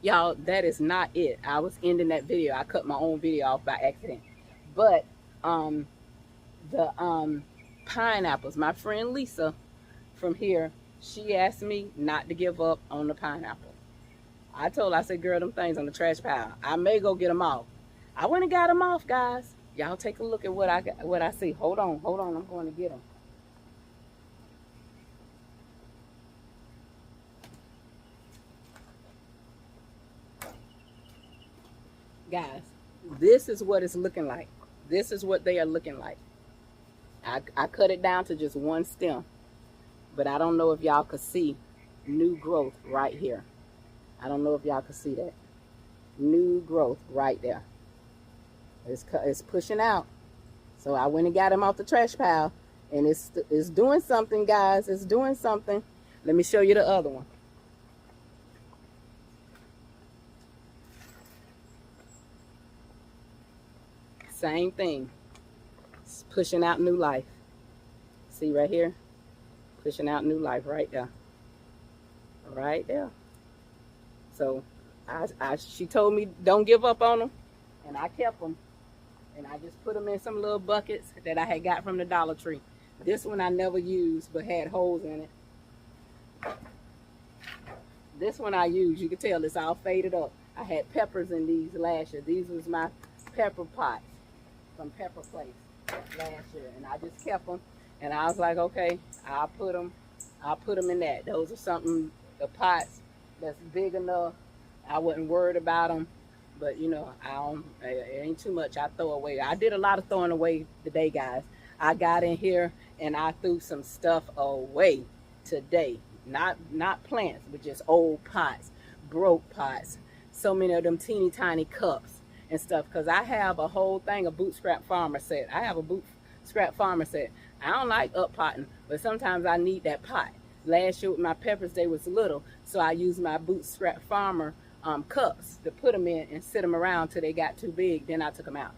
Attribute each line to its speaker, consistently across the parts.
Speaker 1: Y'all, that is not it. I was ending that video. I cut my own video off by accident. But um, the pineapples, my friend Lisa from here, she asked me not to give up on the pineapple. I told her, I said, girl, them things on the trash pile. I may go get them off. I went and got them off, guys. Y'all take a look at what I got, what I see. Hold on. I'm going to get them. Guys, this is what it's looking like. This is what they are looking like. I cut it down to just one stem, but I don't know if y'all could see new growth right here. I don't know if y'all could see that. New growth right there. It's pushing out. So I went and got him off the trash pile, and it's doing something, guys. It's doing something. Let me show you the other one. Same thing. It's pushing out new life. See right here? Pushing out new life right there. Right there. So she told me don't give up on them, and I kept them. And I just put them in some little buckets that I had got from the Dollar Tree. This one I never used but had holes in it. This one I used. You can tell it's all faded up. I had peppers in these last year. These was my pepper pots from Pepper Place last year, and I just kept them. And I was like, okay, I'll put them in that. Those are something, the pots that's big enough. I wasn't worried about them, but you know, it ain't too much I throw away. I did a lot of throwing away today, guys. I got in here and I threw some stuff away today. Not plants, but just old pots, broke pots, so many of them teeny tiny cups and stuff, because I have a whole thing of Bootstrap Farmer set. I have a Bootstrap Farmer set. I don't like up potting, but sometimes I need that pot. Last year with my peppers, they was little, so I used my Bootstrap Farmer cups to put them in and sit them around till they got too big. Then I took them out.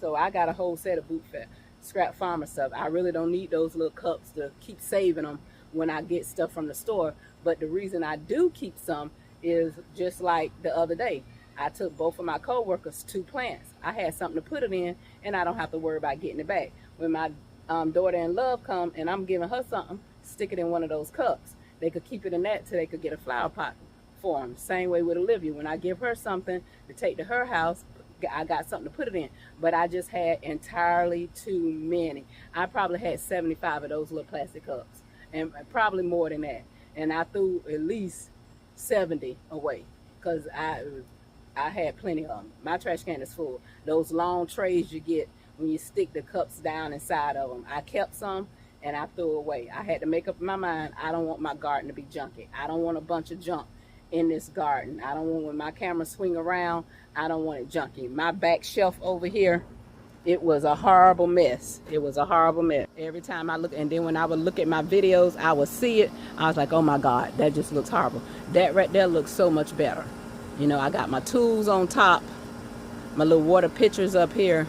Speaker 1: So I got a whole set of Bootstrap Farmer stuff. I really don't need those little cups to keep saving them when I get stuff from the store. But the reason I do keep some is just like the other day. I took both of my co-workers 2 plants. I had something to put it in, and I don't have to worry about getting it back. When my daughter-in-law come and I'm giving her something, stick it in one of those cups. They could keep it in that till they could get a flower pot for them. Same way with Olivia. When I give her something to take to her house, I got something to put it in. But I just had entirely too many. I probably had 75 of those little plastic cups, and probably more than that. And I threw at least 70 away because I had plenty of them. My trash can is full. Those long trays you get when you stick the cups down inside of them. I kept some and I threw away. I had to make up my mind. I don't want my garden to be junky. I don't want a bunch of junk in this garden. I don't want, when my camera swing around, I don't want it junky. My back shelf over here, it was a horrible mess. It was a horrible mess. Every time I look, and then when I would look at my videos, I would see it. I was like, oh my God, that just looks horrible. That right there looks so much better. You know, I got my tools on top, my little water pitchers up here,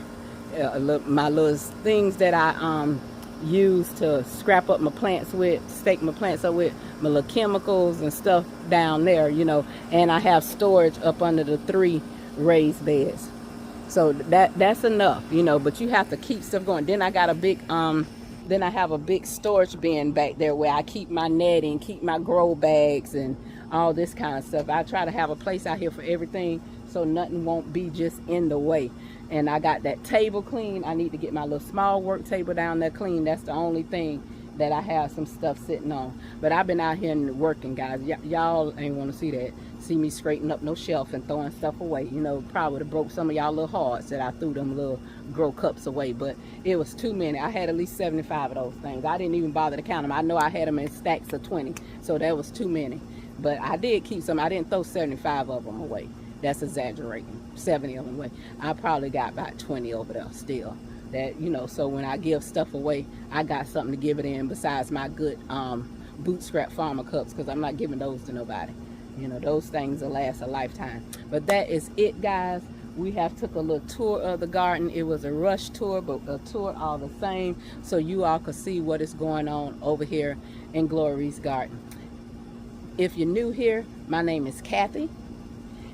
Speaker 1: my little things that I use to scrap up my plants with, stake my plants up with, my little chemicals and stuff down there, you know, and I have storage up under the 3 raised beds. So that's enough, you know, but you have to keep stuff going. Then I got a big, then I have a big storage bin back there where I keep my netting, keep my grow bags and all this kind of stuff. I try to have a place out here for everything so nothing won't be just in the way. And I got that table clean. I need to get my little small work table down there clean. That's the only thing that I have some stuff sitting on. But I've been out here and working, guys. Y'all ain't want to see that. See me straightening up no shelf and throwing stuff away. You know, probably would have broke some of y'all little hearts that I threw them little grow cups away. But it was too many. I had at least 75 of those things. I didn't even bother to count them. I know I had them in stacks of 20. So that was too many. But I did keep some. I didn't throw 75 of them away. That's exaggerating. 70 of them away. I probably got about 20 over there still. That, you know, so when I give stuff away, I got something to give it in besides my good Bootstrap Farmer cups, because I'm not giving those to nobody. You know, those things will last a lifetime. But that is it, guys. We have took a little tour of the garden. It was a rush tour, but a tour all the same, so you all could see what is going on over here in Glory's garden. If you're new here, my name is Kathy.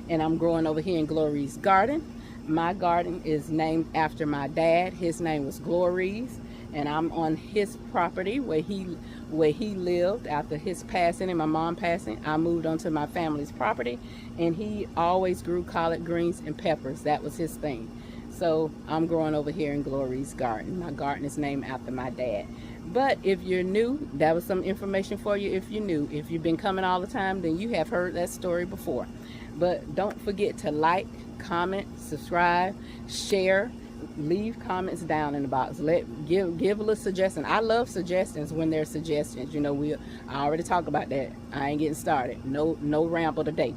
Speaker 1: and I'm growing over here in Glory's garden. My garden is named after my dad. His name was Glory's, and I'm on his property where he lived after his passing and my mom passing. I moved onto my family's property, and he always grew collard greens and peppers. That was his thing. So I'm growing over here in Glory's garden. My garden is named after my dad. But if you're new, that was some information for you. If you're new, if you've been coming all the time, then you have heard that story before. But don't forget to like, comment, subscribe, share, leave comments down in the box. Give a little suggestion. I love suggestions when there's suggestions. You know, I already talked about that. I ain't getting started. No ramble today.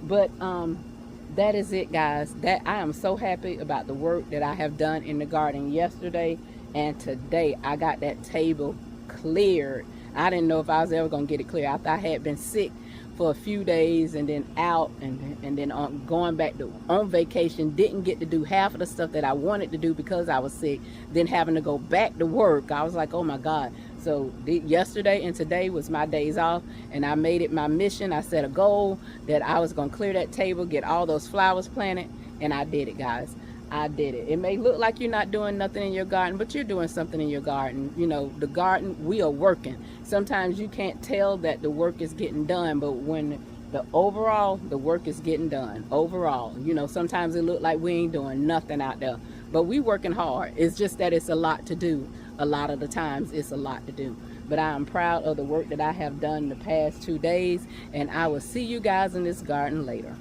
Speaker 1: But that is it, guys. That I am so happy about the work that I have done in the garden yesterday and today. I got that table cleared. I didn't know if I was ever gonna get it clear after I had been sick for a few days and then out and then going back on vacation. Didn't get to do half of the stuff that I wanted to do because I was sick, then having to go back to work. I was like, oh my God. So yesterday and today was my days off, and I made it my mission. I set a goal that I was gonna clear that table, get all those flowers planted, and I did it, guys. I did it. It may look like you're not doing nothing in your garden, but you're doing something in your garden. You know, the garden, we are working. Sometimes you can't tell that the work is getting done, but when the work is getting done overall. You know, sometimes it look like we ain't doing nothing out there, but we working hard. It's just that it's a lot to do. A lot of the times it's a lot to do. But I am proud of the work that I have done the past 2 days, and I will see you guys in this garden later.